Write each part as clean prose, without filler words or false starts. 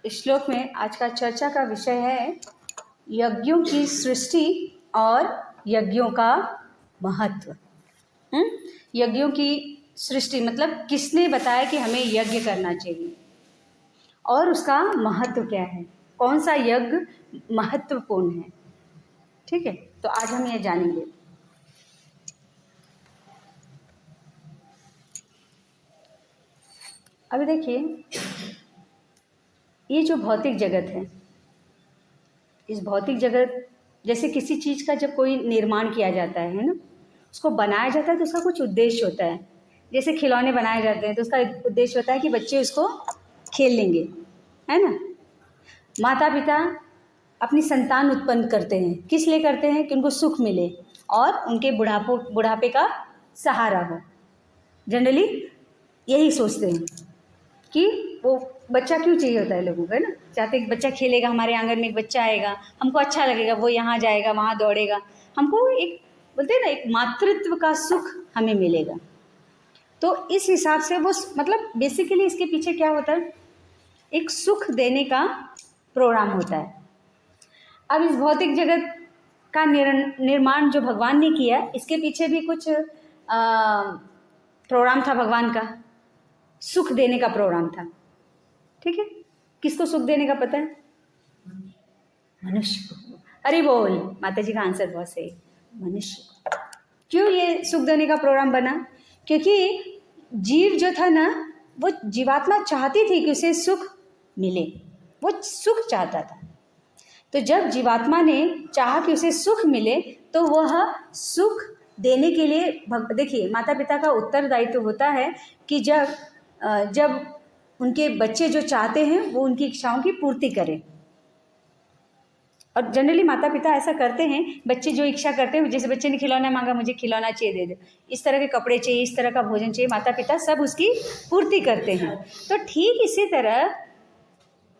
इस श्लोक में आज का चर्चा का विषय है यज्ञों की सृष्टि और यज्ञों का महत्व। यज्ञों की सृष्टि मतलब किसने बताया कि हमें यज्ञ करना चाहिए और उसका महत्व क्या है, कौन सा यज्ञ महत्वपूर्ण है। ठीक है, तो आज हम ये जानेंगे। अभी देखिए, ये जो भौतिक जगत है, इस भौतिक जगत जैसे किसी चीज़ का जब कोई निर्माण किया जाता है ना, उसको बनाया जाता है तो उसका कुछ उद्देश्य होता है। जैसे खिलौने बनाए जाते हैं तो उसका उद्देश्य होता है कि बच्चे उसको खेल लेंगे, है ना। माता पिता अपनी संतान उत्पन्न करते हैं, किस लिए करते हैं? कि उनको सुख मिले और उनके बुढ़ापे का सहारा हो। जनरली यही सोचते हैं कि वो बच्चा क्यों चाहिए होता है लोगों को, है ना। चाहते कि बच्चा खेलेगा, हमारे आंगन में एक बच्चा आएगा, हमको अच्छा लगेगा, वो यहाँ जाएगा वहाँ दौड़ेगा, हमको एक बोलते हैं ना एक मातृत्व का सुख हमें मिलेगा। तो इस हिसाब से वो मतलब बेसिकली इसके पीछे क्या होता है, एक सुख देने का प्रोग्राम होता है। अब इस भौतिक जगत का निर्माण जो भगवान ने किया, इसके पीछे भी कुछ प्रोग्राम था भगवान का, सुख देने का प्रोग्राम था। ठीक है, किसको सुख देने का पता है? मनुष्य को। अरे बोल, माता जी का आंसर बहुत सही, मनुष्य को। क्यों ये सुख देने का प्रोग्राम बना? क्योंकि जीव जो था ना, वो जीवात्मा चाहती थी कि उसे सुख मिले, वो सुख चाहता था। तो जब जीवात्मा ने चाहा कि उसे सुख मिले तो वह सुख देने के लिए देखिए, माता पिता का उत्तरदायित्व होता है कि जब उनके बच्चे जो चाहते हैं वो उनकी इच्छाओं की पूर्ति करें। और जनरली माता पिता ऐसा करते हैं, बच्चे जो इच्छा करते हैं, जैसे बच्चे ने खिलौना मांगा, मुझे खिलौना चाहिए, दे दे, इस तरह के कपड़े चाहिए, इस तरह का भोजन चाहिए, माता पिता सब उसकी पूर्ति करते हैं। तो ठीक इसी तरह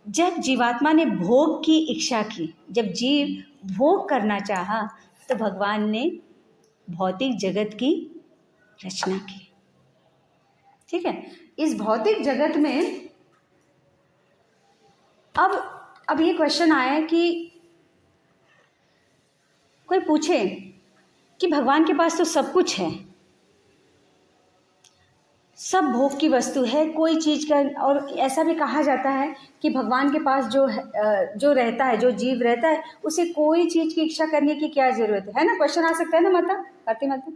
जब जीवात्मा ने भोग की इच्छा की, जब जीव भोग करना चाहा, तो भगवान ने भौतिक जगत की रचना की। ठीक है, इस भौतिक जगत में अब ये क्वेश्चन आया कि कोई पूछे कि भगवान के पास तो सब कुछ है, सब भोग की वस्तु है, कोई चीज़ का, और ऐसा भी कहा जाता है कि भगवान के पास जो रहता है, जो जीव रहता है, उसे कोई चीज़ की इच्छा करने की क्या ज़रूरत है ना। क्वेश्चन आ सकता है ना माता भारती माता,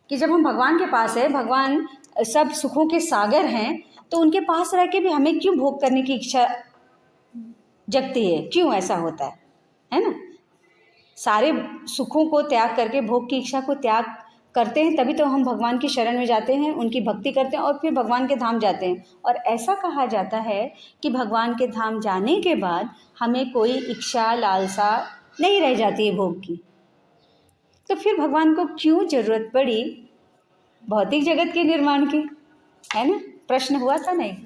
कि जब हम भगवान के पास है, भगवान सब सुखों के सागर हैं, तो उनके पास रह के भी हमें क्यों भोग करने की इच्छा जगती है? क्यों ऐसा होता है ना। सारे सुखों को त्याग करके भोग की इच्छा को त्याग करते हैं, तभी तो हम भगवान की शरण में जाते हैं, उनकी भक्ति करते हैं और फिर भगवान के धाम जाते हैं। और ऐसा कहा जाता है कि भगवान के धाम जाने के बाद हमें कोई इच्छा लालसा नहीं रह जाती है भोग की। तो फिर भगवान को क्यों जरूरत पड़ी भौतिक जगत के निर्माण की, है ना। प्रश्न हुआ था ना एक,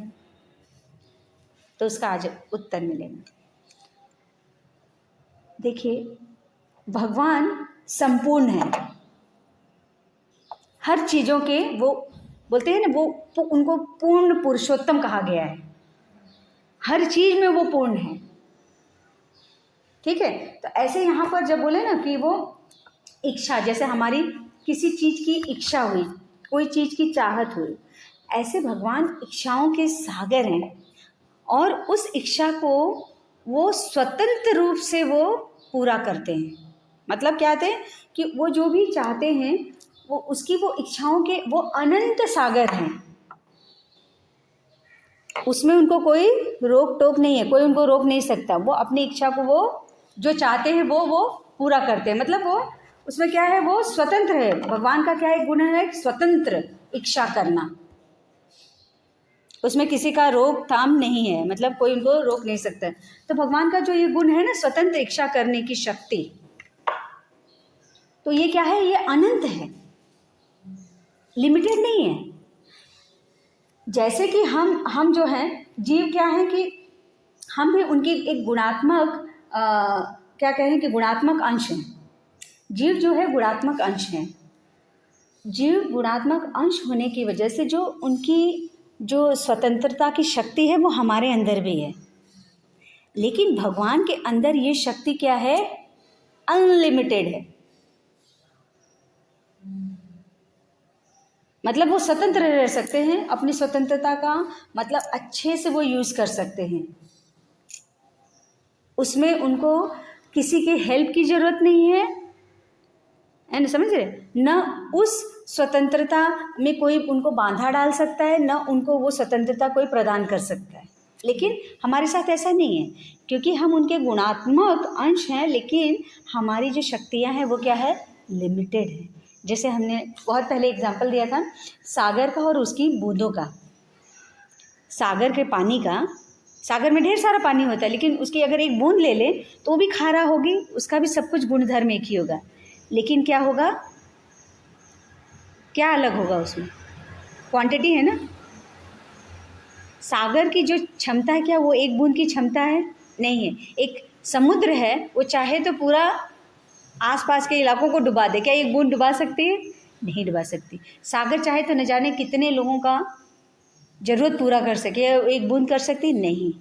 तो उसका आज उत्तर मिलेगा। देखिए, भगवान संपूर्ण है, हर चीज़ों के, वो बोलते हैं ना, वो उनको पूर्ण पुरुषोत्तम कहा गया है, हर चीज़ में वो पूर्ण है। ठीक है, तो ऐसे यहाँ पर जब बोले ना कि वो इच्छा, जैसे हमारी किसी चीज़ की इच्छा हुई, कोई चीज़ की चाहत हुई, ऐसे भगवान इच्छाओं के सागर हैं और उस इच्छा को वो स्वतंत्र रूप से वो पूरा करते हैं। मतलब क्या कहते हैं कि वो जो भी चाहते हैं, वो उसकी वो इच्छाओं के वो अनंत सागर हैं, उसमें उनको कोई रोक टोक नहीं है, कोई उनको रोक नहीं सकता। वो अपनी इच्छा को वो जो चाहते हैं वो पूरा करते हैं। मतलब वो उसमें क्या है, वो स्वतंत्र है। भगवान का क्या एक गुण है, स्वतंत्र इच्छा करना, उसमें किसी का रोक थाम नहीं है, मतलब कोई उनको रोक नहीं सकता। तो भगवान का जो ये गुण है ना, स्वतंत्र इच्छा करने की शक्ति, तो ये क्या है, ये अनंत है, लिमिटेड नहीं है। जैसे कि हम जो हैं जीव, क्या है कि हम भी उनकी एक गुणात्मक क्या कहें कि गुणात्मक अंश हैं। जीव जो है गुणात्मक अंश हैं। जीव गुणात्मक अंश होने की वजह से जो उनकी जो स्वतंत्रता की शक्ति है वो हमारे अंदर भी है। लेकिन भगवान के अंदर ये शक्ति क्या है? अनलिमिटेड है। मतलब वो स्वतंत्र रह सकते हैं, अपनी स्वतंत्रता का मतलब अच्छे से वो यूज़ कर सकते हैं। उसमें उनको किसी की हेल्प की ज़रूरत नहीं है ना, समझ रहे? न उस स्वतंत्रता में कोई उनको बांधा डाल सकता है, न उनको वो स्वतंत्रता कोई प्रदान कर सकता है। लेकिन हमारे साथ ऐसा नहीं है, क्योंकि हम उनके गुणात्मक अंश हैं, लेकिन हमारी जो शक्तियाँ हैं वो क्या है? लिमिटेड है। जैसे हमने बहुत पहले एग्जाम्पल दिया था सागर का और उसकी बूंदों का। सागर के पानी का, सागर में ढेर सारा पानी होता है, लेकिन उसकी अगर एक बूंद ले ले तो वो भी खारा होगी, उसका भी सब कुछ गुणधर्म एक ही होगा, लेकिन क्या होगा? क्या अलग होगा उसमें? क्वांटिटी है ना। सागर की जो क्षमता है, क्या वो एक बूंद की क्षमता है? नहीं है। एक समुद्र है, वो चाहे तो पूरा आसपास के इलाकों को डुबा दे, क्या एक बूंद डुबा सकती है? नहीं डुबा सकती। सागर चाहे तो न जाने कितने लोगों का ज़रूरत पूरा कर सके, एक बूंद कर सकती? नहीं।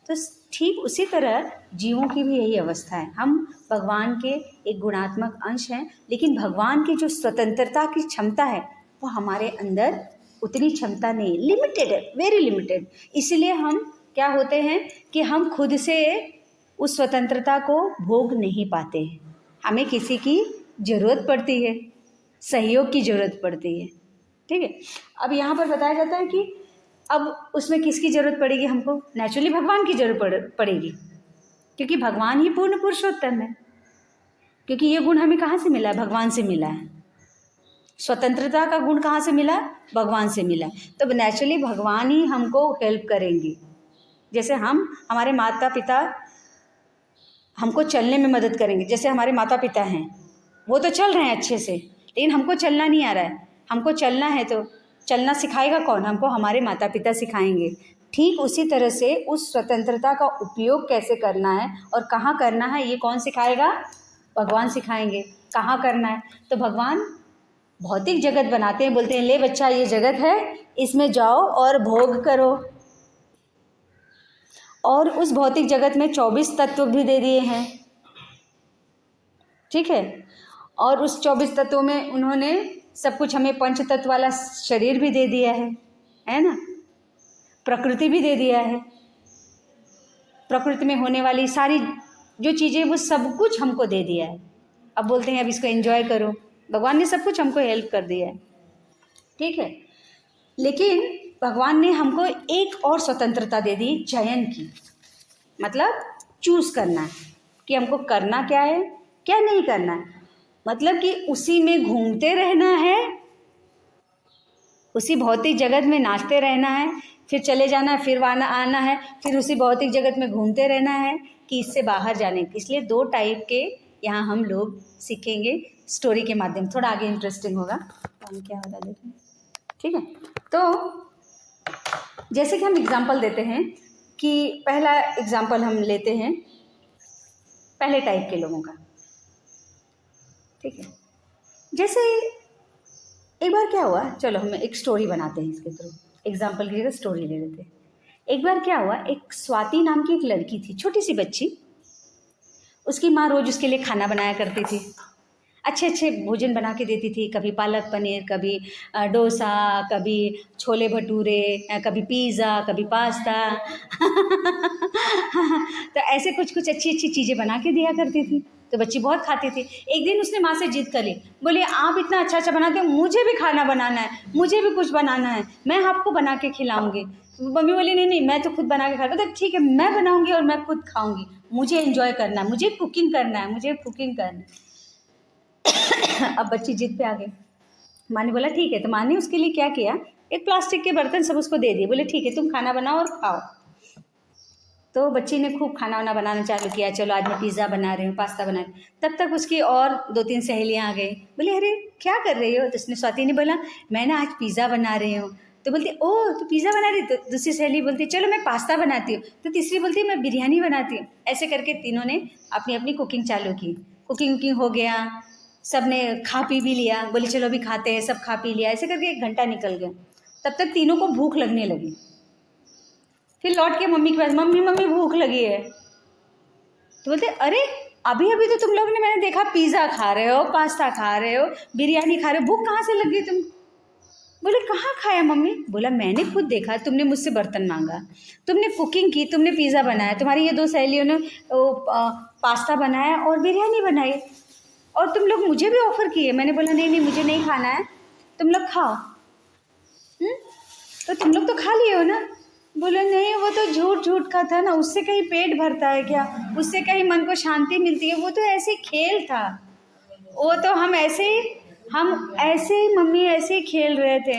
तो ठीक उसी तरह जीवों की भी यही अवस्था है। हम भगवान के एक गुणात्मक अंश हैं, लेकिन भगवान की जो स्वतंत्रता की क्षमता है वो हमारे अंदर उतनी क्षमता नहीं, लिमिटेड है, वेरी लिमिटेड। इसलिए हम क्या होते हैं कि हम खुद से उस स्वतंत्रता को भोग नहीं पाते हैं। हमें किसी की ज़रूरत पड़ती है, सहयोग की ज़रूरत पड़ती है। ठीक है। अब यहाँ पर बताया जाता है कि अब उसमें किसकी ज़रूरत पड़ेगी हमको? नेचुरली भगवान की ज़रूरत पड़ेगी, क्योंकि भगवान ही पूर्ण पुरुषोत्तम है। क्योंकि ये गुण हमें कहाँ से मिला है? भगवान से मिला है। स्वतंत्रता का गुण कहाँ से मिला? भगवान से मिला। तो नेचुरली भगवान ही हमको हेल्प करेंगे। जैसे हमारे माता पिता हमको चलने में मदद करेंगे। जैसे हमारे माता पिता हैं, वो तो चल रहे हैं अच्छे से, लेकिन हमको चलना नहीं आ रहा है। हमको चलना है तो चलना सिखाएगा कौन? हमको हमारे माता पिता सिखाएंगे। ठीक उसी तरह से उस स्वतंत्रता का उपयोग कैसे करना है और कहाँ करना है, ये कौन सिखाएगा? भगवान सिखाएंगे। कहाँ करना है? तो भगवान भौतिक जगत बनाते हैं, बोलते हैं ले बच्चा ये जगत है, इसमें जाओ और भोग करो। और उस भौतिक जगत में 24 तत्व भी दे दिए हैं। ठीक है। और उस 24 तत्वों में उन्होंने सब कुछ हमें पंच तत्व वाला शरीर भी दे दिया है ना। प्रकृति भी दे दिया है। प्रकृति में होने वाली सारी जो चीज़ें वो सब कुछ हमको दे दिया है। अब बोलते हैं अब इसको एंजॉय करो। भगवान ने सब कुछ हमको हेल्प कर दिया है। ठीक है। लेकिन भगवान ने हमको एक और स्वतंत्रता दे दी, चयन की। मतलब चूज करना है कि हमको करना क्या है, क्या नहीं करना है। मतलब कि उसी में घूमते रहना है, उसी भौतिक जगत में नाचते रहना है, फिर चले जाना है, फिर आना है, फिर उसी भौतिक जगत में घूमते रहना है, कि इससे बाहर जाने के। इसलिए 2 टाइप के यहाँ हम लोग सीखेंगे स्टोरी के माध्यम। थोड़ा आगे इंटरेस्टिंग होगा। हम क्या बता देते हैं। ठीक है। तो जैसे कि हम एग्जाम्पल देते हैं कि पहला एग्जाम्पल हम लेते हैं पहले टाइप के लोगों का। ठीक है। जैसे एक बार क्या हुआ, चलो हम एक स्टोरी बनाते हैं इसके थ्रू। एग्जाम्पल की जगह स्टोरी ले लेते हैं। एक बार क्या हुआ, एक स्वाति नाम की एक लड़की थी, छोटी सी बच्ची। उसकी माँ रोज़ उसके लिए खाना बनाया करती थी, अच्छे अच्छे भोजन बना के देती थी। कभी पालक पनीर, कभी डोसा, कभी छोले भटूरे, कभी पिज़्ज़ा, कभी पास्ता तो ऐसे कुछ कुछ अच्छी अच्छी चीज़ें बना के दिया करती थी। तो बच्ची बहुत खाती थी। एक दिन उसने माँ से जिद कर ली, बोली आप इतना अच्छा अच्छा बनाते हो, मुझे भी खाना बनाना है, मुझे भी कुछ बनाना है, मैं आपको बना के खिलाऊंगी। मम्मी बोली नहीं नहीं, मैं तो खुद बना के खाऊंगी। तो ठीक है, मैं बनाऊंगी और मैं खुद खाऊंगी, मुझे एंजॉय करना है, मुझे कुकिंग करना है, मुझे कुकिंग करना है। अब बच्ची जिद पे आ गई। माँ ने बोला ठीक है। तो माँ ने उसके लिए क्या किया, एक प्लास्टिक के बर्तन सब उसको दे दिए। बोले ठीक है, तुम खाना बनाओ और खाओ। तो बच्ची ने खूब खाना वाना बनाना चालू किया। चलो आज मैं पिज़्ज़ा बना रही हूँ, पास्ता बना रही हूँ। तब तक उसकी और 2-3 सहेलियाँ आ गई। बोले अरे क्या कर रही हो? तो उसने स्वाति ने बोला मैं ना आज पिज़्ज़ा बना रही हूँ। तो बोलती ओह तो पिज़्ज़ा बना रही। तो दूसरी सहेली बोलती चलो मैं पास्ता बनाती हूँ। तो तीसरी बोलती मैं बिरयानी बनाती हूँ। ऐसे करके तीनों ने अपनी अपनी कुकिंग चालू की। कुकिंग हो गया, सब ने खा पी भी लिया। बोले चलो अभी खाते हैं, सब खा पी लिया। ऐसे करके 1 घंटा निकल गया। तब तक तीनों को भूख लगने लगी। फिर लौट के मम्मी के पास, मम्मी मम्मी भूख लगी है। तो बोलते अरे अभी अभी तो तुम लोग ने मैंने देखा पिज़्ज़ा खा रहे हो, पास्ता खा रहे हो, बिरयानी खा रहे हो, भूख कहाँ से लग गई तुम? बोले कहाँ खाया मम्मी? बोला मैंने खुद देखा, तुमने मुझसे बर्तन मांगा, तुमने कुकिंग की, तुमने पिज़्ज़ा बनाया, तुम्हारी ये 2 सहेलियों ने पास्ता बनाया और बिरयानी बनाई, और तुम लोग मुझे भी ऑफ़र किए। मैंने बोला नहीं नहीं मुझे नहीं खाना है, तुम लोग खाओ। तो तुम लोग तो खा लिए हो ना? बोले नहीं वो तो झूठ झूठ का था ना, उससे कहीं पेट भरता है क्या, उससे कहीं मन को शांति मिलती है? वो तो ऐसे खेल था, वो तो हम ऐसे ही मम्मी ऐसे ही खेल रहे थे।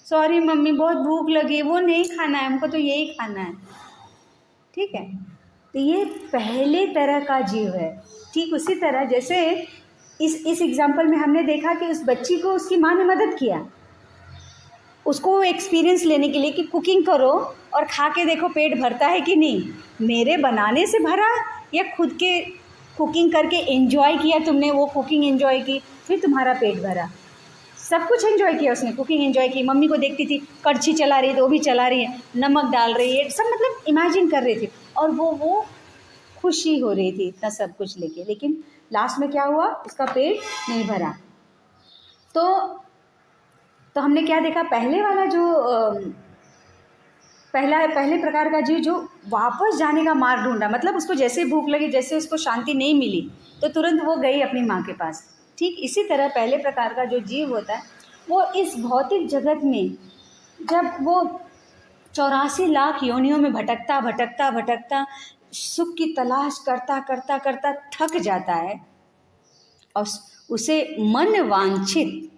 सॉरी मम्मी बहुत भूख लगी, वो नहीं खाना है हमको, तो यही खाना है। ठीक है, तो ये पहले तरह का जीव है। ठीक उसी तरह जैसे इस एग्जाम्पल में हमने देखा कि उस बच्ची को उसकी माँ ने मदद किया, उसको एक्सपीरियंस लेने के लिए कि कुकिंग करो और खा के देखो पेट भरता है कि नहीं, मेरे बनाने से भरा या खुद के कुकिंग करके एंजॉय किया तुमने, वो कुकिंग एंजॉय की फिर तुम्हारा पेट भरा। सब कुछ एंजॉय किया उसने, कुकिंग एंजॉय की, मम्मी को देखती थी कड़छी चला रही है तो वो भी चला रही है, नमक डाल रही है, सब मतलब इमेजिन कर रही थी, और वो खुशी हो रही थी इतना सब कुछ लेके। लेकिन लास्ट में क्या हुआ, उसका पेट नहीं भरा। तो हमने क्या देखा, पहले वाला जो पहले प्रकार का जीव जो वापस जाने का मार्ग ढूंढा, मतलब उसको जैसे भूख लगी, जैसे उसको शांति नहीं मिली तो तुरंत वो गई अपनी माँ के पास। ठीक इसी तरह पहले प्रकार का जो जीव होता है वो इस भौतिक जगत में जब वो 84 लाख योनियों में भटकता भटकता भटकता सुख की तलाश करता करता करता थक जाता है, और उसे मन वांछित,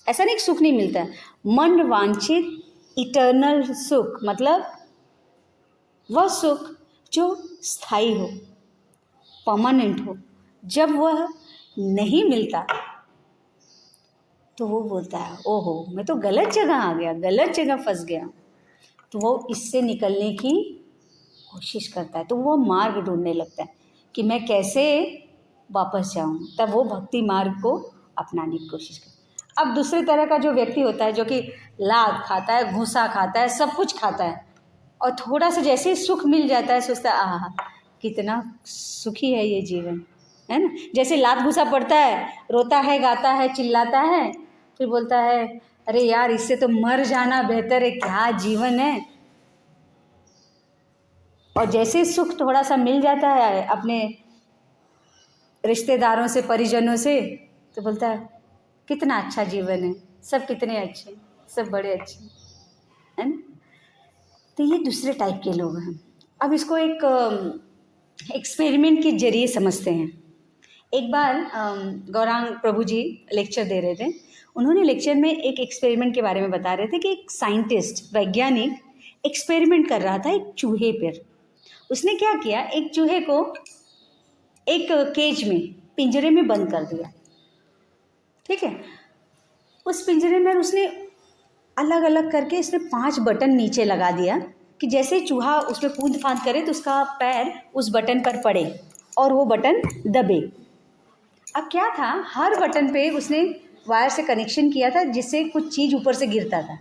ऐसा नहीं सुख नहीं मिलता है, मन वांछित इटर्नल सुख, मतलब वह सुख जो स्थायी हो, परमानेंट हो, जब वह नहीं मिलता तो वो बोलता है ओहो मैं तो गलत जगह आ गया, गलत जगह फंस गया। तो वो इससे निकलने की कोशिश करता है, तो वो मार्ग ढूंढने लगता है कि मैं कैसे वापस जाऊं, तब वो भक्ति मार्ग को अपनाने की कोशिश करता है। अब दूसरे तरह का जो व्यक्ति होता है जो कि लात खाता है, घूसा खाता है, सब कुछ खाता है, और थोड़ा सा जैसे ही सुख मिल जाता है सोचता है आहा कितना सुखी है ये जीवन, है ना। जैसे लात घूसा पड़ता है, रोता है, गाता है, चिल्लाता है, फिर बोलता है अरे यार इससे तो मर जाना बेहतर है, क्या जीवन है। और जैसे सुख थोड़ा सा मिल जाता है अपने रिश्तेदारों से, परिजनों से, तो बोलता है कितना अच्छा जीवन है, सब कितने अच्छे, सब बड़े अच्छे, है ना। तो ये दूसरे टाइप के लोग हैं। अब इसको एक एक्सपेरिमेंट के जरिए समझते हैं। एक बार गौरांग प्रभु जी लेक्चर दे रहे थे, उन्होंने लेक्चर में एक एक्सपेरिमेंट के बारे में बता रहे थे कि एक साइंटिस्ट, वैज्ञानिक एक्सपेरिमेंट कर रहा था एक चूहे पर। उसने क्या किया, एक चूहे को एक केज में, पिंजरे में बंद कर दिया। ठीक है, उस पिंजरे में उसने अलग अलग करके इसने 5 बटन नीचे लगा दिया कि जैसे चूहा उसमें कूद फांद करे तो उसका पैर उस बटन पर पड़े और वो बटन दबे। अब क्या था, हर बटन पे उसने वायर से कनेक्शन किया था जिससे कुछ चीज़ ऊपर से गिरता था।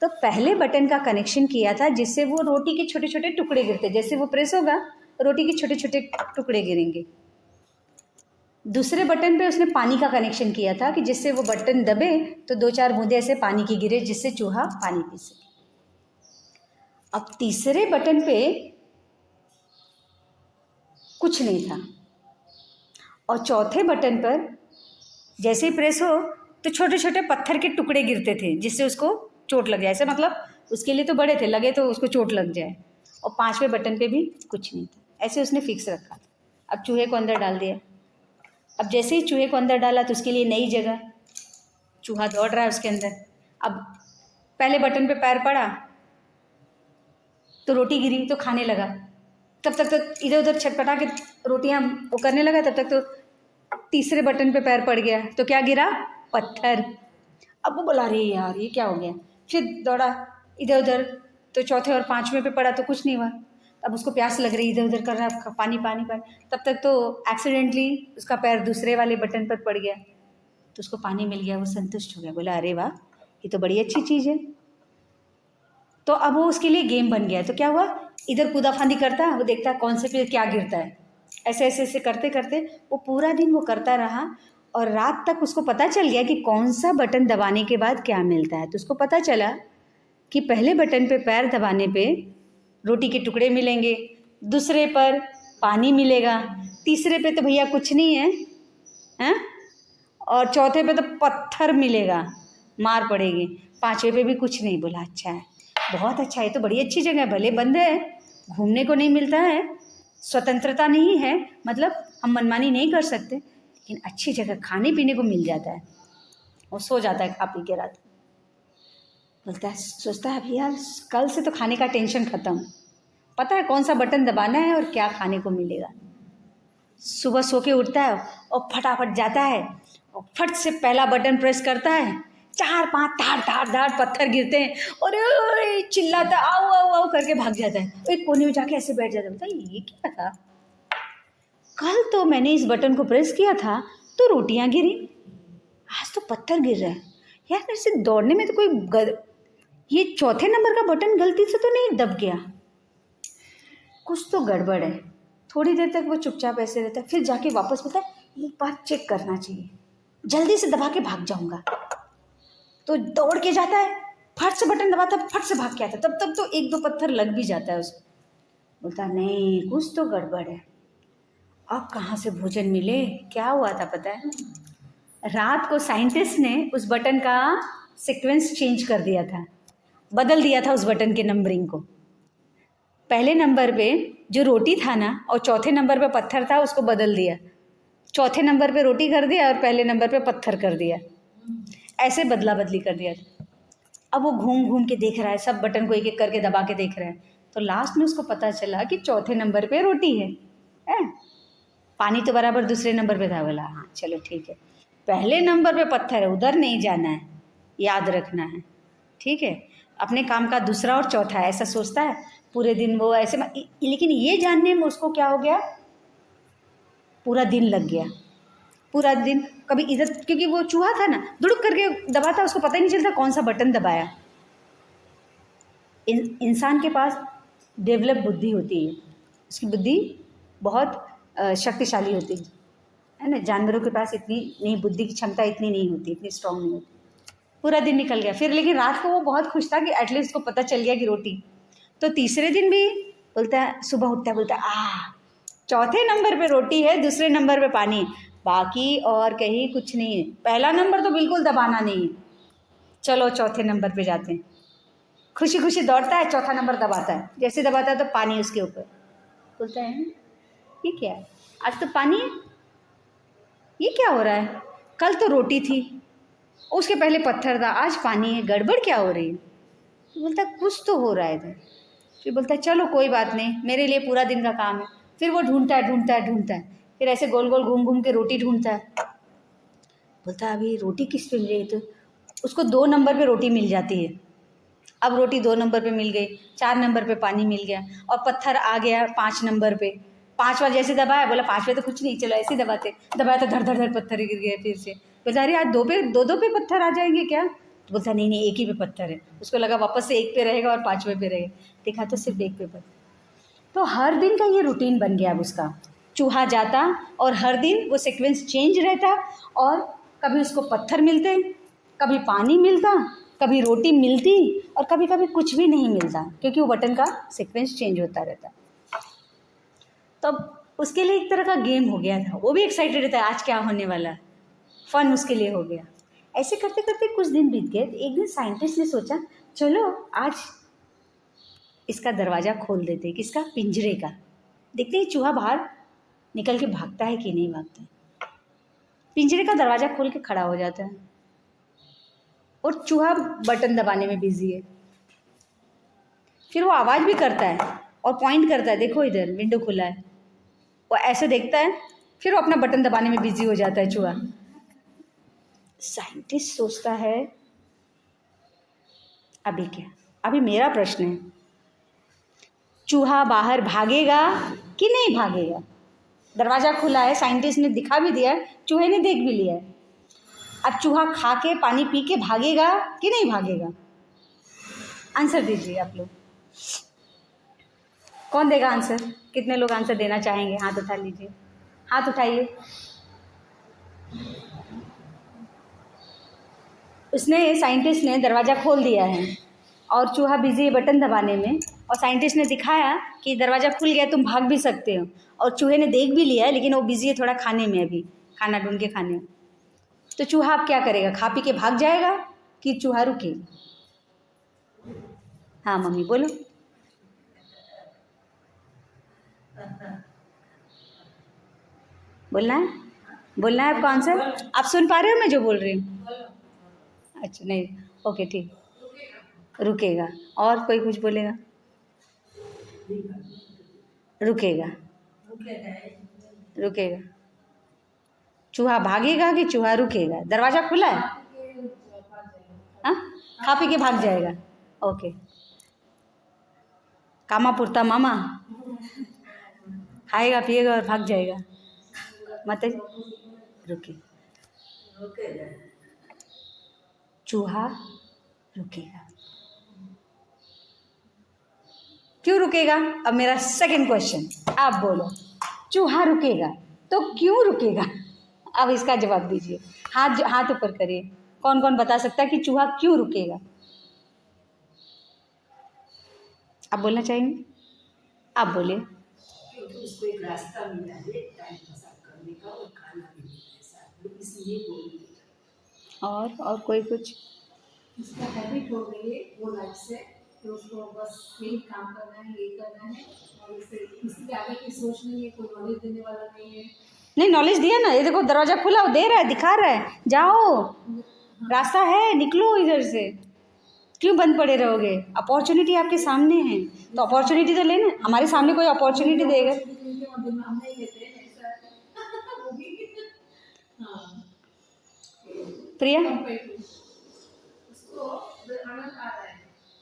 तो पहले बटन का कनेक्शन किया था जिससे वो रोटी के छोटे छोटे टुकड़े गिरते, जैसे वो प्रेस होगा रोटी के छोटे छोटे टुकड़े गिरेंगे। दूसरे बटन पे उसने पानी का कनेक्शन किया था कि जिससे वो बटन दबे तो 2-4 बूंदे ऐसे पानी की गिरे जिससे चूहा पानी पी सके। अब तीसरे बटन पे कुछ नहीं था, और चौथे बटन पर जैसे ही प्रेस हो तो छोटे छोटे पत्थर के टुकड़े गिरते थे जिससे उसको चोट लग जाए, ऐसे मतलब उसके लिए तो बड़े थे, लगे तो उसको चोट लग जाए। और 5वें बटन पे भी कुछ नहीं था, ऐसे उसने फिक्स रखा। अब चूहे को अंदर डाल दिया। अब जैसे ही चूहे को अंदर डाला तो उसके लिए नई जगह, चूहा दौड़ रहा है उसके अंदर। अब पहले बटन पे पैर पड़ा तो रोटी गिरी तो खाने लगा, तब तक तो इधर उधर छटपटा के रोटियां वो करने लगा, तब तक तो तीसरे बटन पे पैर पड़ गया तो क्या गिरा, पत्थर। अब वो बोला अरे यार ये क्या हो गया, फिर दौड़ा इधर उधर तो चौथे और 5वें पे पड़ा तो कुछ नहीं हुआ। अब उसको प्यास लग रही, इधर उधर कर रहा है, पानी पानी पानी, तब तक तो एक्सीडेंटली उसका पैर दूसरे वाले बटन पर पड़ गया तो उसको पानी मिल गया, वो संतुष्ट हो गया, बोला अरे वाह ये तो बड़ी अच्छी चीज़ है। तो अब वो उसके लिए गेम बन गया। तो क्या हुआ, इधर कूदा फांदी करता, वो देखता है कौन से पे क्या गिरता है, ऐसे ऐसे ऐसे करते करते वो पूरा दिन वो करता रहा, और रात तक उसको पता चल गया कि कौन सा बटन दबाने के बाद क्या मिलता है। तो उसको पता चला कि पहले बटन पे पैर दबाने पे रोटी के टुकड़े मिलेंगे, दूसरे पर पानी मिलेगा, तीसरे पे तो भैया कुछ नहीं है, हैं, और चौथे पे तो पत्थर मिलेगा, मार पड़ेगी, पांचवे पे भी कुछ नहीं। बोला अच्छा है, बहुत अच्छा है, तो बड़ी अच्छी जगह है, भले बंद है, घूमने को नहीं मिलता है, स्वतंत्रता नहीं है, मतलब हम मनमानी नहीं कर सकते, लेकिन अच्छी जगह खाने पीने को मिल जाता है। वो सो जाता है खा पी के रात। बोलता है, सोचता है भैया कल से तो खाने का टेंशन ख़त्म, पता है कौन सा बटन दबाना है और क्या खाने को मिलेगा। सुबह सो के उठता है और फटाफट जाता है और फट से पहला बटन प्रेस करता है, 4-5 धाड़ धाड़ धाड़ पत्थर गिरते हैं, और चिल्लाता आओ आओ आओ करके भाग जाता है, एक कोने में जाके ऐसे बैठ जाता है। बोलता है ये क्या था, कल तो मैंने इस बटन को प्रेस किया था तो रोटियां गिरी, आज तो पत्थर गिर रहा है। यार मेरे से दौड़ने में तो कोई ये चौथे नंबर का बटन गलती से तो नहीं दब गया, कुछ तो गड़बड़ है। थोड़ी देर तक वो चुपचाप ऐसे रहता है, फिर जाके वापस बोलता है एक बार चेक करना चाहिए, जल्दी से दबा के भाग जाऊंगा। तो दौड़ के जाता है, फट से बटन दबाता है, फट से भाग के आता है, तब तक तो 1-2 पत्थर लग भी जाता है उसको। बोलता नहीं कुछ तो गड़बड़ है। अब कहाँ से भोजन मिले, क्या हुआ था पता है, रात को साइंटिस्ट ने उस बटन का सीक्वेंस चेंज कर दिया था, बदल दिया था उस बटन के नंबरिंग को। पहले नंबर पे जो रोटी था ना और चौथे नंबर पे पत्थर था, उसको बदल दिया, चौथे नंबर पे रोटी कर दिया और पहले नंबर पे पत्थर कर दिया, ऐसे बदला बदली कर दिया। अब वो घूम घूम के देख रहा है, सब बटन को एक एक करके दबा के देख रहा है, तो लास्ट में उसको पता चला कि चौथे नंबर पे रोटी है। पानी तो बराबर दूसरे नंबर पे था। बोला हाँ चलो ठीक है, पहले नंबर पे पत्थर है, उधर नहीं जाना है, याद रखना है, ठीक है, अपने काम का दूसरा और चौथा है, ऐसा सोचता है पूरे दिन वो ऐसे। लेकिन ये जानने में उसको क्या हो गया, पूरा दिन लग गया, पूरा दिन कभी इधर, क्योंकि वो चूहा था ना, दुड़ुक करके दबाता, उसको पता ही नहीं चलता कौन सा बटन दबाया। इंसान के पास डेवलप बुद्धि होती है, उसकी बुद्धि बहुत शक्तिशाली होती है ना, जानवरों के पास इतनी नहीं, बुद्धि की क्षमता इतनी नहीं होती, इतनी स्ट्रांग नहीं होती। पूरा दिन निकल गया, फिर लेकिन रात को वो बहुत खुश था कि एटलीस्ट उसको पता चल गया कि रोटी। तो तीसरे दिन भी बोलता है, सुबह उठता है, बोलता है चौथे नंबर पे रोटी है, दूसरे नंबर पे पानी, बाकी और कहीं कुछ नहीं है, पहला नंबर तो बिल्कुल दबाना नहीं है, चलो चौथे नंबर पे जाते हैं। खुशी खुशी दौड़ता है, चौथा नंबर दबाता है, जैसे दबाता है तो पानी उसके ऊपर। बोलता है ये क्या है, आज तो पानी है, ये क्या हो रहा है, कल तो रोटी थी, उसके पहले पत्थर था, आज पानी है, गड़बड़ क्या हो रही है। तो बोलता है कुछ तो हो रहा है इधर। फिर बोलता है चलो कोई बात नहीं, मेरे लिए पूरा दिन का काम है। फिर वो ढूंढता है ढूंढता है ढूंढता है, फिर ऐसे गोल गोल घूम घूम के रोटी ढूंढता है। बोलता है अभी रोटी किस पे मिलेगी, तो उसको 2 नंबर पे रोटी मिल जाती है। अब रोटी 2 नंबर पे मिल गई, 4 नंबर पे पानी मिल गया, और पत्थर आ गया 5 नंबर पे। 5वां जैसे दबाया, बोला 5वें तो कुछ नहीं, चलो ऐसे ही दबाते, दबाया तो धड़ धड़ धड़ पत्थर गिर गया। फिर से बोलता अरे आज 2 पे पत्थर आ जाएंगे क्या, तो बोलता नहीं नहीं एक ही पे पत्थर है। उसको लगा वापस से 1 पे रहेगा और 5वें पे रहेगा, देखा तो सिर्फ 1 पे पत्थर। तो हर दिन का ये रूटीन बन गया अब उसका। चूहा जाता और हर दिन वो सीक्वेंस चेंज रहता, और कभी उसको पत्थर मिलते, कभी पानी मिलता, कभी रोटी मिलती, और कभी कभी कुछ भी नहीं मिलता, क्योंकि वो बटन का सीक्वेंस चेंज होता रहता। तब उसके लिए एक तरह का गेम हो गया था, वो भी एक्साइटेड रहता है आज क्या होने वाला है, फन उसके लिए हो गया। ऐसे करते करते कुछ दिन बीत गए। एक दिन साइंटिस्ट ने सोचा चलो आज इसका दरवाज़ा खोल देते, किसका, पिंजरे का, देखते हैं चूहा बाहर निकल के भागता है कि नहीं भागता है। पिंजरे का दरवाज़ा खोल के खड़ा हो जाता है, और चूहा बटन दबाने में बिजी है। फिर वो आवाज़ भी करता है और पॉइंट करता है, देखो इधर विंडो खुला है, वो ऐसे देखता है, फिर वो अपना बटन दबाने में बिजी हो जाता है चूहा। साइंटिस्ट सोचता है अभी क्या, अभी मेरा प्रश्न है, चूहा बाहर भागेगा कि नहीं भागेगा। दरवाज़ा खुला है, साइंटिस्ट ने दिखा भी दिया है, चूहे ने देख भी लिया है। अब चूहा खा के पानी पी के भागेगा कि नहीं भागेगा, आंसर दीजिए आप लोग। कौन देगा आंसर? कितने लोग आंसर देना चाहेंगे? हाथ उठा लीजिए, हाथ उठाइए। उसने साइंटिस्ट ने दरवाज़ा खोल दिया है और चूहा बिजी है बटन दबाने में, और साइंटिस्ट ने दिखाया कि दरवाज़ा खुल गया, तुम भाग भी सकते हो, और चूहे ने देख भी लिया है, लेकिन वो बिजी है थोड़ा खाने में, अभी खाना ढूंढ के खाने में। तो चूहा अब क्या करेगा? खा पी के भाग जाएगा कि चूहा रुके? हाँ मम्मी बोलो। बोलना है, बोलना है आपको आंसर। आप सुन पा रहे हो मैं जो बोल रही हूँ? अच्छा नहीं, ओके ठीक, रुकेगा। और कोई कुछ बोलेगा? रुकेगा, रुकेगा। चूहा भागेगा कि चूहा रुकेगा? दरवाजा खुला है, हाँ, खा पी के भाग जाएगा। ओके, कामा पुरता मामा, खाएगा पिएगा और भाग जाएगा। मत रुके, चूहा रुकेगा। क्यों रुकेगा? अब मेरा सेकंड क्वेश्चन, आप बोलो। चूहा रुकेगा तो क्यों रुकेगा? अब इसका जवाब दीजिए, हाथ ऊपर करिए। कौन कौन बता सकता है कि चूहा क्यों रुकेगा? आप बोलना चाहेंगे? आप बोलिए। उसको एक रास्ता मिला है टाइम पास करने का और खाना भी मिलता है साथ में, इसलिए बोल। और कोई कुछ? उसका हैबिट हो गई है वो लाइफ से, तो उसको बस यही काम करना है, ये करना है, और इससे किसी के आगे की सोच नहीं है, कोई नॉलेज देने वाला नहीं है। नहीं, नॉलेज दिया ना, ये देखो दरवाजा खुला, दे रहा है, दिखा रहा है, जाओ रास्ता है, निकलो इधर से। क्यों बंद पड़े रहोगे? अपॉर्चुनिटी आपके सामने है, तो अपॉर्चुनिटी तो लेना। हमारे सामने कोई अपॉर्चुनिटी देगा? प्रिया, उसको आनंद आ रहा है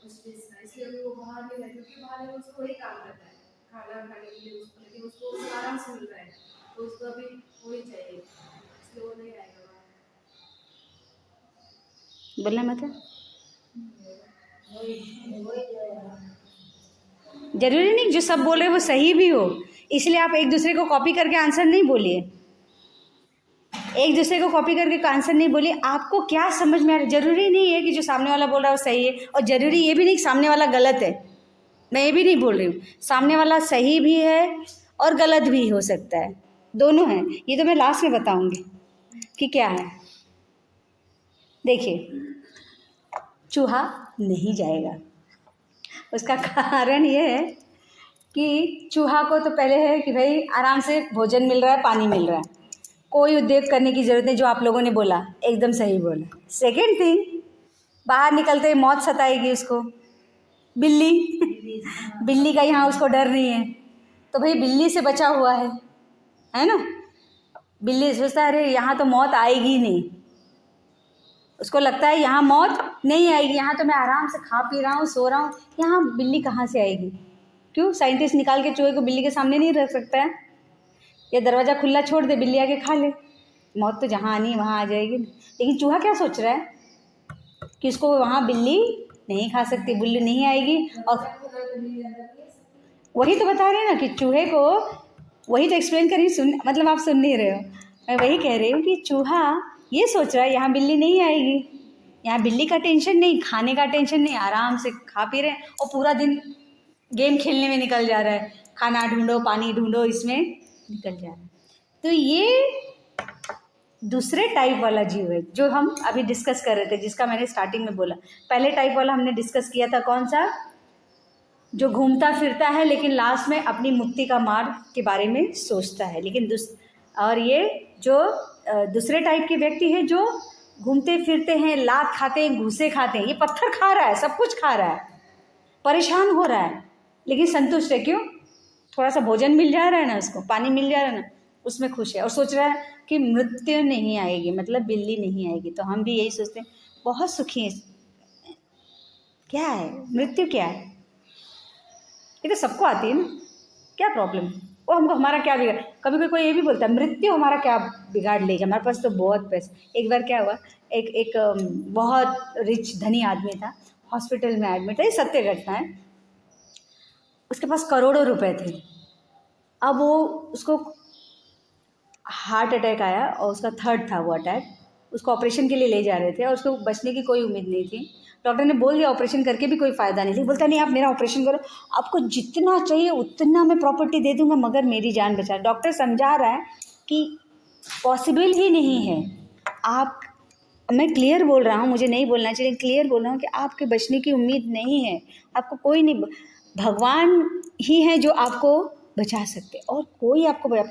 उस चीज का, इसलिए वो बाहर नहीं रहता, क्योंकि बाहर में उसको वही काम करता है, खाना खाने के लिए, लेकिन उसको आराम से मिल रहा है, तो उसको अभी वही चाहिए, इसलिए वो नहीं आएगा बाहर। बोलना मत है। जरूरी नहीं जो सब बोल रहे वो सही भी हो, इसलिए आप एक दूसरे को कॉपी करके आंसर नहीं बोलिए। एक दूसरे को कॉपी करके आंसर नहीं बोलिए। आपको क्या समझ में आ रहा है? जरूरी नहीं है कि जो सामने वाला बोल रहा है वो सही है, और जरूरी ये भी नहीं कि सामने वाला गलत है। मैं ये भी नहीं बोल रही हूँ, सामने वाला सही भी है और गलत भी हो सकता है, दोनों हैं। ये तो मैं लास्ट में बताऊंगी कि क्या है। देखिए, चूहा नहीं जाएगा, उसका कारण ये है कि चूहा को तो पहले है कि भाई आराम से भोजन मिल रहा है, पानी मिल रहा है, कोई उद्योग करने की ज़रूरत नहीं। जो आप लोगों ने बोला एकदम सही बोला। सेकेंड थिंग, बाहर निकलते ही मौत सताएगी उसको। बिल्ली का यहाँ उसको डर नहीं है, तो भाई बिल्ली से बचा हुआ है ना। बिल्ली सोचता है अरे यहाँ तो मौत आएगी नहीं, उसको लगता है यहाँ मौत नहीं आएगी, यहाँ तो मैं आराम से खा पी रहा हूँ, सो रहा हूँ, यहाँ बिल्ली कहाँ से आएगी? क्यों? साइंटिस्ट निकाल के चूहे को बिल्ली के सामने नहीं रख सकता है, या दरवाज़ा खुला छोड़ दे, बिल्ली आके खा ले, मौत तो जहाँ आनी वहाँ आ जाएगी। लेकिन चूहा क्या सोच रहा है कि उसको वहाँ बिल्ली नहीं खा सकती, बिल्ली नहीं आएगी। और वही तो बता रहे हैं ना कि चूहे को, वही तो एक्सप्लेन करी, सुन मतलब आप सुन नहीं रहे हो। मैं वही कह रही हूँ कि चूहा ये सोच रहा है यहाँ बिल्ली नहीं आएगी, यहाँ बिल्ली का टेंशन नहीं, खाने का टेंशन नहीं, आराम से खा पी रहे हैं, और पूरा दिन गेम खेलने में निकल जा रहा है, खाना ढूंढो पानी ढूंढो इसमें निकल जा रहा है। तो ये दूसरे टाइप वाला जीव है जो हम अभी डिस्कस कर रहे थे, जिसका मैंने स्टार्टिंग में बोला। पहले टाइप वाला हमने डिस्कस किया था, कौन सा? जो घूमता फिरता है लेकिन लास्ट में अपनी मुक्ति का मार्ग के बारे में सोचता है। लेकिन और ये जो दूसरे टाइप के व्यक्ति है जो घूमते फिरते हैं, लात खाते हैं, घूसे खाते हैं, ये पत्थर खा रहा है, सब कुछ खा रहा है, परेशान हो रहा है, लेकिन संतुष्ट है। क्यों? थोड़ा सा भोजन मिल जा रहा है ना, उसको पानी मिल जा रहा है ना, उसमें खुश है, और सोच रहा है कि मृत्यु नहीं आएगी, मतलब बिल्ली नहीं आएगी। तो हम भी यही सोचते हैं, बहुत सुखी हैं। क्या है मृत्यु? क्या है? ये तो सबको आती है ना, क्या प्रॉब्लम है? वो हमको, हमारा क्या बिगाड़? कभी कोई ये भी बोलता है मृत्यु हमारा क्या बिगाड़ लेगी, हमारे पास तो बहुत पैसे। एक बार क्या हुआ, एक बहुत रिच धनी आदमी था, हॉस्पिटल में एडमिट है, ये सत्य घटना है। उसके पास करोड़ों रुपए थे। अब वो उसको हार्ट अटैक आया और उसका 3rd था वो अटैक। उसको ऑपरेशन के लिए ले जा रहे थे और उसको बचने की कोई उम्मीद नहीं थी। डॉक्टर ने बोल दिया ऑपरेशन करके भी कोई फ़ायदा नहीं। बोलता नहीं, आप मेरा ऑपरेशन करो, आपको जितना चाहिए उतना मैं प्रॉपर्टी दे दूंगा, मगर मेरी जान बचा। डॉक्टर समझा रहा है कि पॉसिबल ही नहीं है। आप, मैं क्लियर बोल रहा हूँ, मुझे नहीं बोलना चाहिए, क्लियर बोल रहा हूँ कि आपके बचने की उम्मीद नहीं है। आपको कोई नहीं, भगवान ही है जो आपको बचा सकते, और कोई आपको वो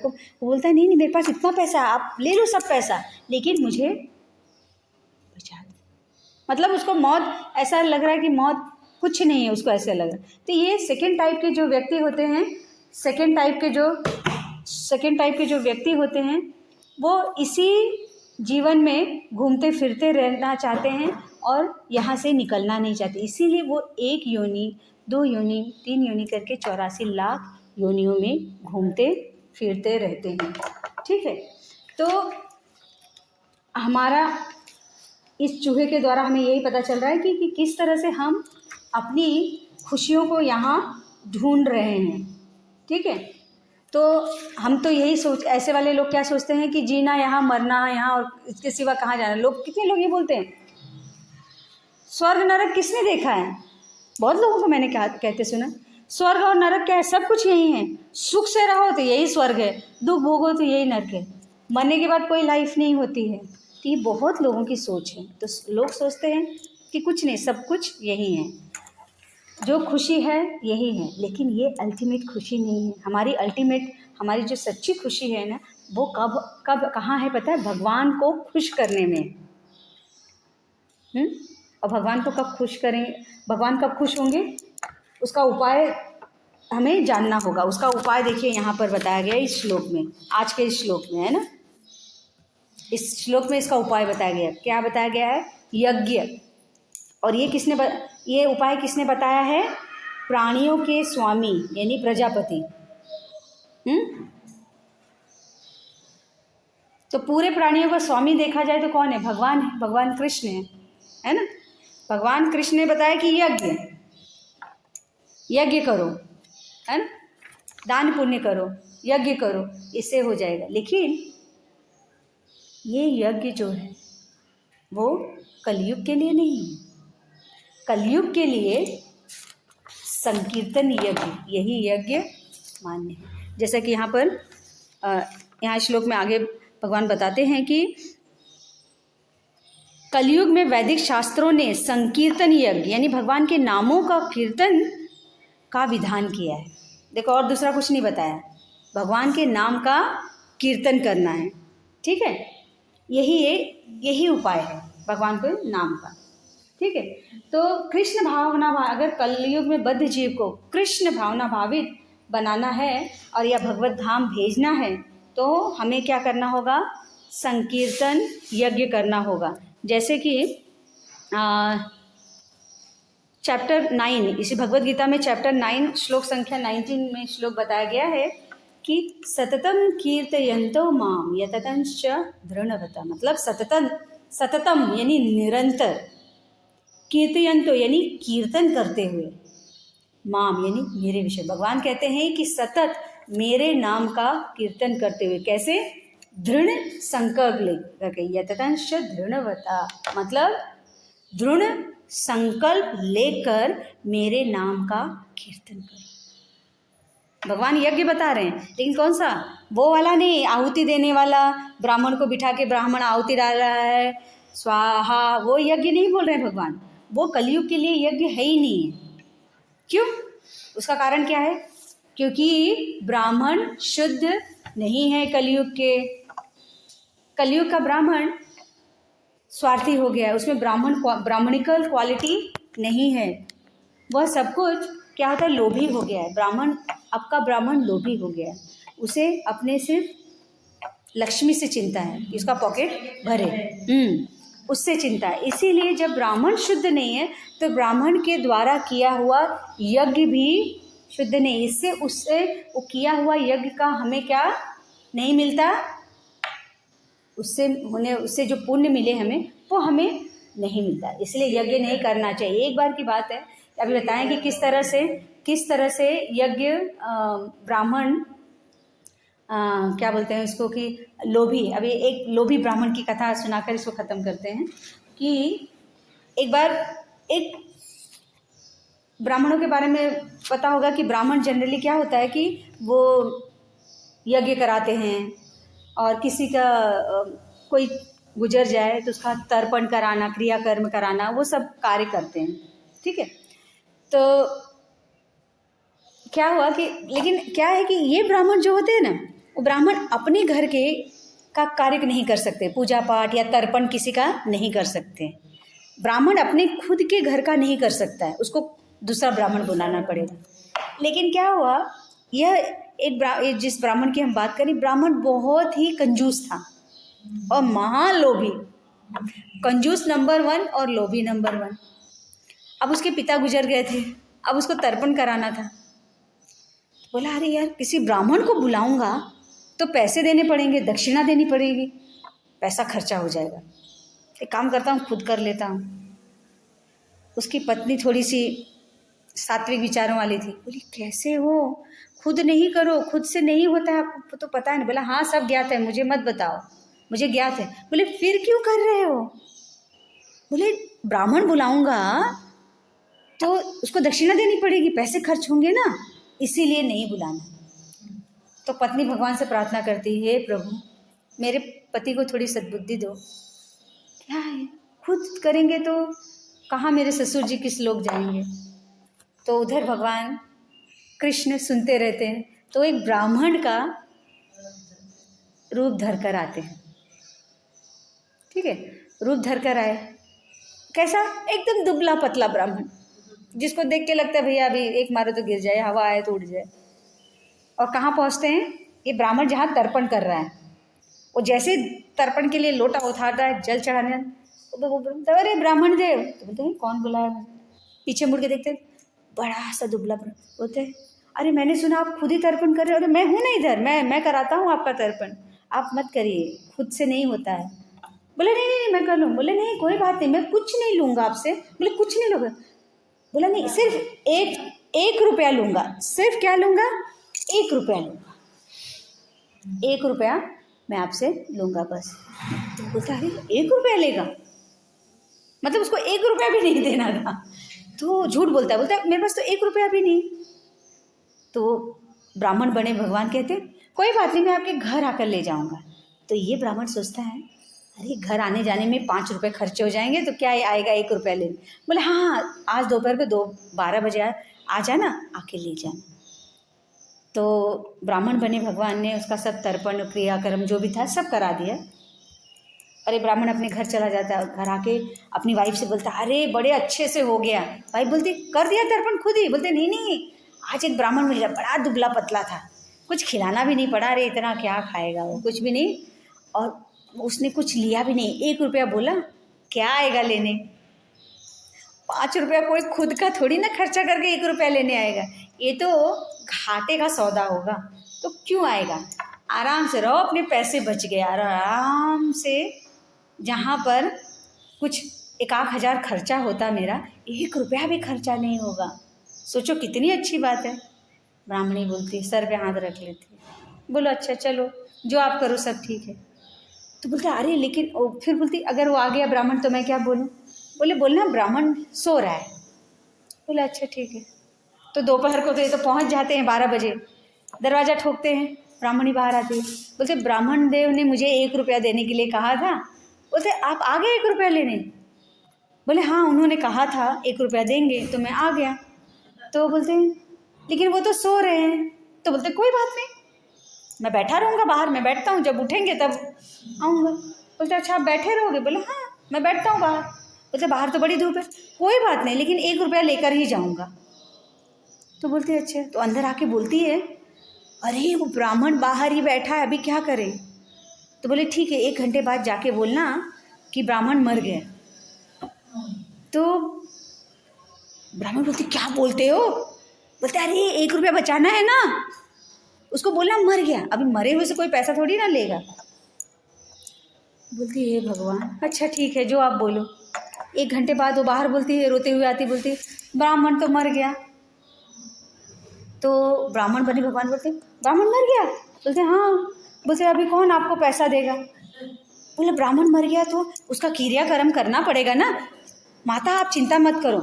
बोलता है नहीं नहीं, मेरे पास इतना पैसा है, आप ले लो सब पैसा, लेकिन मुझे बचा दो। मतलब उसको मौत, ऐसा लग रहा है कि मौत कुछ नहीं है, उसको ऐसे लग रहा है। तो ये सेकेंड टाइप के जो व्यक्ति होते हैं, सेकेंड टाइप के जो व्यक्ति होते हैं, वो इसी जीवन में घूमते फिरते रहना चाहते हैं और यहाँ से निकलना नहीं चाहते। इसीलिए वो 1 योनि, 2 योनि, 3 योनि करके 84 लाख योनियों में घूमते फिरते रहते हैं। ठीक है, तो हमारा इस चूहे के द्वारा हमें यही पता चल रहा है कि किस तरह से हम अपनी खुशियों को यहाँ ढूंढ रहे हैं। ठीक है, तो हम तो यही ऐसे वाले लोग क्या सोचते हैं कि जीना यहाँ, मरना यहाँ, और इसके सिवा कहाँ जाना। लोग, कितने लोग ये बोलते हैं स्वर्ग नरक किसने देखा है? बहुत लोगों को मैंने कहते सुना। स्वर्ग और नरक क्या है? सब कुछ यही है। सुख से रहो तो यही स्वर्ग है, दुख भोगो तो यही नरक है, मरने के बाद कोई लाइफ नहीं होती है। तो ये बहुत लोगों की सोच है। तो लोग सोचते हैं कि कुछ नहीं, सब कुछ यही है, जो खुशी है यही है, लेकिन ये अल्टीमेट खुशी नहीं है। हमारी अल्टीमेट, हमारी जो सच्ची खुशी है ना, वो कब कहाँ है पता है? भगवान को खुश करने में। और भगवान को कब खुश करें, भगवान कब खुश होंगे, उसका उपाय हमें जानना होगा। उसका उपाय देखिए यहाँ पर बताया गया इस श्लोक में, आज के इस श्लोक में है ना। इस श्लोक में इसका उपाय बताया गया। क्या बताया गया है? यज्ञ। और ये उपाय किसने बताया है? प्राणियों के स्वामी यानी प्रजापति। तो पूरे प्राणियों का स्वामी देखा जाए तो कौन है? भगवान है, भगवान कृष्ण है ना। भगवान कृष्ण ने बताया कि यज्ञ करो, है ना, दान पुण्य करो, यज्ञ करो, इससे हो जाएगा। लेकिन ये यज्ञ जो है वो कलयुग के लिए नहीं है। कलयुग के लिए संकीर्तन यज्ञ, यही यज्ञ मान्य है। जैसा कि यहाँ श्लोक में आगे भगवान बताते हैं कि कलयुग में वैदिक शास्त्रों ने संकीर्तन यज्ञ यानी भगवान के नामों का कीर्तन का विधान किया है। देखो, और दूसरा कुछ नहीं बताया, भगवान के नाम का कीर्तन करना है। ठीक है, यही उपाय है भगवान के नाम का। ठीक है, तो कृष्ण भावना, अगर कलयुग में बद्ध जीव को कृष्ण भावना भावित बनाना है और या भगवत धाम भेजना है, तो हमें क्या करना होगा? संकीर्तन यज्ञ करना होगा। जैसे कि चैप्टर 9, इसी भगवत गीता में चैप्टर 9 श्लोक संख्या 19 में श्लोक बताया गया है कि सततम कीर्तयन्तो माम यततंश्च दृढ़वता। मतलब सततम यानी निरंतर, कीर्तयन्तो यानी कीर्तन करते हुए, माम यानी मेरे विषय। भगवान कहते हैं कि सतत मेरे नाम का कीर्तन करते हुए। कैसे? दृढ़ संकल्प लेकर, यततंश्च दृढ़वता, मतलब दृढ़ संकल्प लेकर मेरे नाम का कीर्तन करो। भगवान यज्ञ बता रहे हैं, लेकिन कौन सा? वो वाला नहीं, आहुति देने वाला, ब्राह्मण को बिठा के ब्राह्मण आहुति डाल रहा है, स्वाहा, वो यज्ञ नहीं बोल रहे हैं भगवान। वो कलयुग के लिए यज्ञ है ही नहीं है। क्यों? उसका कारण क्या है? क्योंकि ब्राह्मण शुद्ध नहीं है कलयुग के। कलयुग का ब्राह्मण स्वार्थी हो गया है, उसमें ब्राह्मणिकल क्वालिटी नहीं है। वह सब कुछ क्या होता है? लोभी हो गया है ब्राह्मण। अब का ब्राह्मण लोभी हो गया है, उसे अपने सिर्फ लक्ष्मी से चिंता है कि उसका पॉकेट भरे, उससे चिंता है। इसीलिए जब ब्राह्मण शुद्ध नहीं है तो ब्राह्मण के द्वारा किया हुआ यज्ञ भी शुद्ध नहीं। इससे उससे वो किया हुआ यज्ञ का हमें क्या नहीं मिलता? उससे जो पुण्य मिले हमें, वो हमें नहीं मिलता। इसलिए यज्ञ नहीं करना चाहिए। एक बार की बात है, अभी बताएं कि किस तरह से यज्ञ ब्राह्मण क्या बोलते हैं इसको कि लोभी, अभी एक लोभी ब्राह्मण की कथा सुनाकर इसको ख़त्म करते हैं कि एक बार एक ब्राह्मणों के बारे में पता होगा कि ब्राह्मण जनरली क्या होता है कि वो यज्ञ कराते हैं और किसी का कोई गुजर जाए तो उसका तर्पण कराना, क्रियाकर्म कराना, वो सब कार्य करते हैं, ठीक है। तो क्या हुआ कि लेकिन क्या है कि ये ब्राह्मण जो होते हैं ना, वो ब्राह्मण अपने घर के का कार्य नहीं कर सकते, पूजा पाठ या तर्पण किसी का नहीं कर सकते। ब्राह्मण अपने खुद के घर का नहीं कर सकता है, उसको दूसरा ब्राह्मण बुलाना पड़ेगा। लेकिन क्या हुआ, यह एक जिस ब्राह्मण की हम बात करें, ब्राह्मण बहुत ही कंजूस था और महालोभी, कंजूस नंबर 1 और लोभी नंबर 1। अब उसके पिता गुजर गए थे, अब उसको तर्पण कराना था। बोला अरे यार, किसी ब्राह्मण को बुलाऊंगा तो पैसे देने पड़ेंगे, दक्षिणा देनी पड़ेगी, पैसा खर्चा हो जाएगा, एक काम करता हूँ खुद कर लेता हूँ। उसकी पत्नी थोड़ी सी सात्विक विचारों वाली थी, बोली कैसे हो, खुद नहीं करो, खुद से नहीं होता है, आपको तो पता है ना। बोला हाँ सब ज्ञात है, मुझे मत बताओ, मुझे ज्ञात है। बोले फिर क्यों कर रहे हो? बोले ब्राह्मण बुलाऊंगा तो उसको दक्षिणा देनी पड़ेगी, पैसे खर्च होंगे ना, इसीलिए नहीं बुलाना। तो पत्नी भगवान से प्रार्थना करती, हे प्रभु मेरे पति को थोड़ी सद्बुद्धि दो, क्या है खुद करेंगे तो कहाँ मेरे ससुर जी किस लोग जाएंगे। तो उधर भगवान कृष्ण सुनते रहते हैं, तो एक ब्राह्मण का रूप धरकर आते हैं, ठीक है, रूप धरकर आए। कैसा? एकदम दुबला पतला ब्राह्मण, जिसको देख के लगता है भैया अभी एक मारो तो गिर जाए, हवा आए तो उड़ जाए। और कहाँ पहुँचते हैं, ये ब्राह्मण जहाँ तर्पण कर रहा है, वो जैसे तर्पण के लिए लोटा उठाता है, जल चढ़ाने, तो अरे ब्राह्मण देव, तो बोलते हैं कौन बुलाया मुझे। पीछे मुड़ के देखते हैं, बड़ा सा दुबला बोलते हैं अरे मैंने सुना आप खुद ही तर्पण कर रहे हो। अरे मैं हूँ ना इधर, मैं कराता हूँ आपका तर्पण, आप मत करिए, खुद से नहीं होता है। बोले नहीं नहीं मैं कर लूँ। बोले नहीं कोई बात नहीं, मैं कुछ नहीं लूँगा आपसे। बोले कुछ नहीं लूँगा। बोला नहीं सिर्फ एक रुपया लूँगा। सिर्फ क्या लूँगा? 1 रुपया लूँगा, 1 रुपया मैं आपसे लूँगा बस। तो बोलता अरे 1 रुपया लेगा, मतलब उसको 1 रुपया भी नहीं देना था। तो झूठ बोलता है मेरे पास तो 1 रुपया भी नहीं। तो ब्राह्मण बने भगवान कहते कोई बात नहीं, मैं आपके घर आकर ले जाऊंगा। तो ये ब्राह्मण सोचता है अरे घर आने जाने में 5 रुपये खर्चे हो जाएंगे, तो क्या आएगा 1 रुपया लेने। बोले हाँ आज दोपहर को 12 बजे आ जाना, आके ले जाना। तो ब्राह्मण बने भगवान ने उसका सब तर्पण क्रियाकर्म जो भी था सब करा दिया। अरे ब्राह्मण अपने घर चला जाता है, घर आके अपनी वाइफ से बोलता अरे बड़े अच्छे से हो गया। वाइफ बोलती कर दिया तर्पण खुद ही। बोलते नहीं आज एक ब्राह्मण मिल गया, बड़ा दुबला पतला था, कुछ खिलाना भी नहीं पड़ा। अरे इतना क्या खाएगा वो, कुछ भी नहीं, और उसने कुछ लिया भी नहीं। 1 रुपया बोला, क्या आएगा लेने? 5 रुपया कोई खुद का थोड़ी ना खर्चा करके 1 रुपया लेने आएगा, ये तो घाटे का सौदा होगा। तो क्यों आएगा, आराम से रहो, अपने पैसे बच गए, आराम से। जहाँ पर कुछ 1-8 हज़ार खर्चा होता मेरा, 1 रुपया भी खर्चा नहीं होगा। सोचो कितनी अच्छी बात है। ब्राह्मणी बोलती, सर पे हाथ रख लेती, बोलो अच्छा चलो जो आप करो सब ठीक है। तो बोलते अरे लेकिन फिर बोलती अगर वो आ गया ब्राह्मण तो मैं क्या बोलूँ? बोले बोलना ब्राह्मण सो रहा है। बोले अच्छा ठीक है। तो दोपहर को तो पहुँच जाते हैं 12 बजे, दरवाज़ा ठोकते हैं, ब्राह्मणी बाहर आती है। बोलते ब्राह्मण देव ने मुझे 1 रुपया देने के लिए कहा था। बोलते आप आ गए 1 रुपया लेने? बोले हाँ उन्होंने कहा था 1 रुपया देंगे तो मैं आ गया। तो बोलते हैं लेकिन वो तो सो रहे हैं। तो बोलते कोई बात नहीं, मैं बैठा रहूँगा बाहर, मैं बैठता हूँ, जब उठेंगे तब आऊँगा। बोलते अच्छा आप बैठे रहोगे? बोले हाँ मैं बैठता हूँ बाहर। बोलते बाहर तो बड़ी धूप है। कोई बात नहीं, लेकिन 1 रुपया लेकर ही जाऊँगा। तो बोलते अच्छा। तो अंदर आके बोलती है अरे वो ब्राह्मण बाहर ही बैठा है, अभी क्या करे? तो बोले ठीक है 1 घंटे बाद जाके बोलना कि ब्राह्मण मर गए। तो ब्राह्मण बोलते क्या बोलते हो? बोलते अरे 1 रुपया बचाना है ना, उसको बोलना मर गया, अभी मरे हुए से कोई पैसा थोड़ी ना लेगा। बोलती हे भगवान, अच्छा ठीक है जो आप बोलो। 1 घंटे बाद वो बाहर बोलती है, रोते हुए आती, बोलती ब्राह्मण तो मर गया। तो ब्राह्मण बने भगवान बोलते ब्राह्मण मर गया? बोलते हाँ। बोलते अभी कौन आपको पैसा देगा? बोले ब्राह्मण मर गया तो उसका क्रियाकर्म करना पड़ेगा ना। माता आप चिंता मत करो,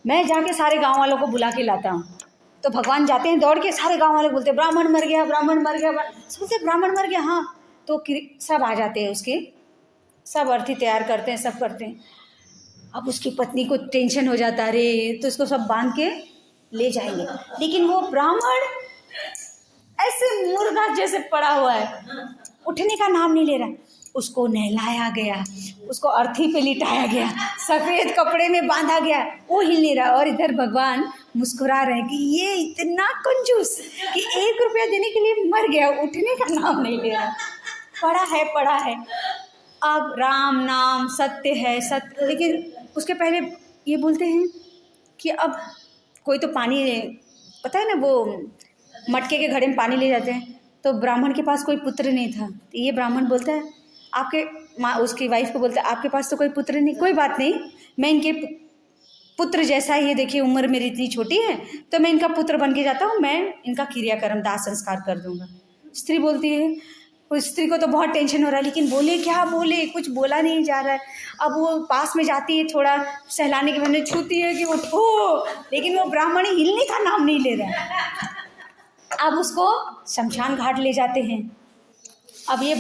मैं जाके सारे गांव वालों को बुला के लाता हूँ। तो भगवान जाते हैं दौड़ के, सारे गांव वाले बोलते ब्राह्मण मर गया, ब्राह्मण मर गया। बोलते ब्राह्मण मर गया? हाँ। तो सब आ जाते हैं, उसके सब अर्थी तैयार करते हैं, सब करते हैं। अब उसकी पत्नी को टेंशन हो जाता है, अरे तो इसको सब बांध के ले जाएंगे। लेकिन वो ब्राह्मण ऐसे मुर्गा जैसे पड़ा हुआ है, उठने का नाम नहीं ले रहा। उसको नहलाया गया, उसको अर्थी पे लिटाया गया, सफ़ेद कपड़े में बांधा गया, वो हिल नहीं रहा। और इधर भगवान मुस्कुरा रहे हैं कि ये इतना कंजूस कि 1 रुपया देने के लिए मर गया, उठने का नाम नहीं ले रहा। पड़ा है। अब राम नाम सत्य है, सत्य। लेकिन उसके पहले ये बोलते हैं कि अब कोई तो पानी, पता है ना वो मटके के घड़े में पानी ले जाते हैं। तो ब्राह्मण के पास कोई पुत्र नहीं था। तो ये ब्राह्मण बोलता है आपके माँ, उसकी वाइफ को बोलता है आपके पास तो कोई पुत्र नहीं, कोई बात नहीं, मैं इनके पुत्र जैसा ही है, देखिए उम्र मेरी इतनी छोटी है, तो मैं इनका पुत्र बन के जाता हूँ, मैं इनका क्रियाकर्म दाह संस्कार कर दूंगा। स्त्री बोलती है, उस स्त्री को तो बहुत टेंशन हो रहा है, लेकिन बोले क्या बोले, कुछ बोला नहीं जा रहा है। अब वो पास में जाती है, थोड़ा सहलाने के बहाने छूती है कि उठो, लेकिन वो ब्राह्मण हिलने का नाम नहीं ले रहा है। अब उसको शमशान घाट ले जाते हैं। अब ये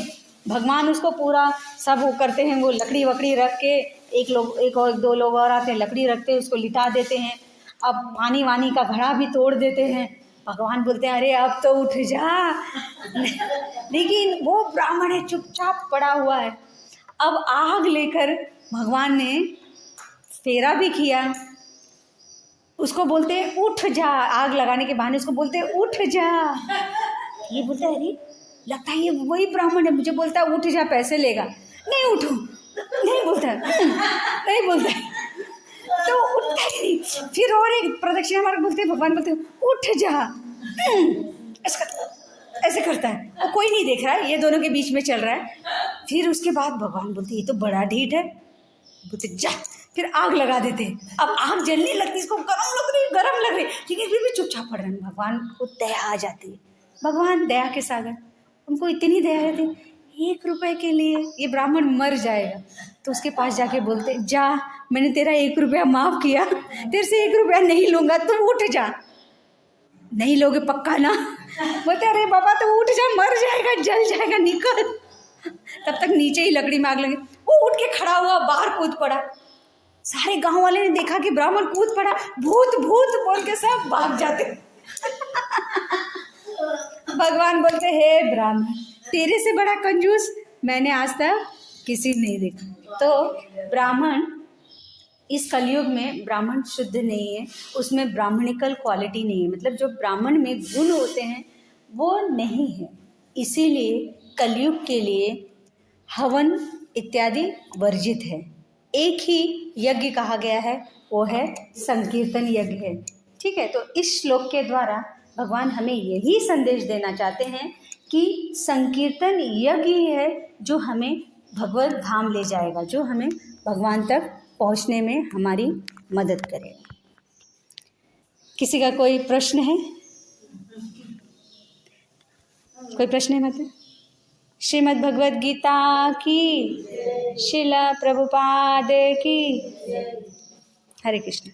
भगवान उसको पूरा सब वो करते हैं, वो लकड़ी वकड़ी रख के, एक और 2 लोग और आते हैं, लकड़ी रखते हैं, उसको लिटा देते हैं। अब पानी वानी का घड़ा भी तोड़ देते हैं। भगवान बोलते हैं अरे अब तो उठ जा। लेकिन वो ब्राह्मण है, चुपचाप पड़ा हुआ है। अब आग लेकर भगवान ने फेरा भी किया, उसको बोलते हैं उठ जा, आग लगाने के बहाने उसको बोलते हैं उठ जा। ये बोलता है अरे लगता है ये वही ब्राह्मण है, मुझे बोलता है उठ जा पैसे लेगा, नहीं उठो, नहीं बोलता नहीं बोलता तो उठता ही नहीं। फिर और एक प्रदक्षिणा मार्ग बोलते हैं, भगवान बोलते हैं उठ जा, ऐसे करता है, और कोई नहीं देख रहा है, ये दोनों के बीच में चल रहा है। फिर उसके बाद भगवान बोलते ये तो बड़ा ढीठ है, बोलते जा, फिर आग लगा देते। अब आग जलने लगती, इसको गरम लग रही, लेकिन फिर भी चुपचाप पड़ रहे हैं। भगवान को दया आ जाती है, भगवान दया के सागर, उनको इतनी दया रहती है, 1 रुपए के लिए ये ब्राह्मण मर जाएगा। तो उसके पास जाके बोलते जा, मैंने तेरा 1 रुपया माफ़ किया, तेरे से 1 रुपया नहीं लूँगा, तुम उठ जा। नहीं लोगे पक्का ना? बोलते अरे बाबा तो उठ जा, मर जाएगा, जल जाएगा, निकल। तब तक नीचे ही लकड़ी में आग लगी, वो उठ के खड़ा हुआ, बाहर कूद पड़ा। सारे गांव वाले ने देखा कि ब्राह्मण कूद पड़ा, भूत भूत बोल के सब भाग जाते। भगवान बोलते हे ब्राह्मण, तेरे से बड़ा कंजूस मैंने आज तक किसी नहीं देखा। तो ब्राह्मण इस कलयुग में ब्राह्मण शुद्ध नहीं है, उसमें ब्राह्मणिकल क्वालिटी नहीं है, मतलब जो ब्राह्मण में गुण होते हैं वो नहीं है। इसीलिए कलयुग के लिए हवन इत्यादि वर्जित है। एक ही यज्ञ कहा गया है, वो है संकीर्तन यज्ञ है। ठीक है, तो इस श्लोक के द्वारा भगवान हमें यही संदेश देना चाहते हैं कि संकीर्तन यज्ञ है जो हमें भगवत धाम ले जाएगा, जो हमें भगवान तक पहुंचने में हमारी मदद करेगा। किसी का कोई प्रश्न है? कोई प्रश्न है? मतलब श्रीमद् भगवद गीता की, श्रील प्रभुपाद की। हरे कृष्ण।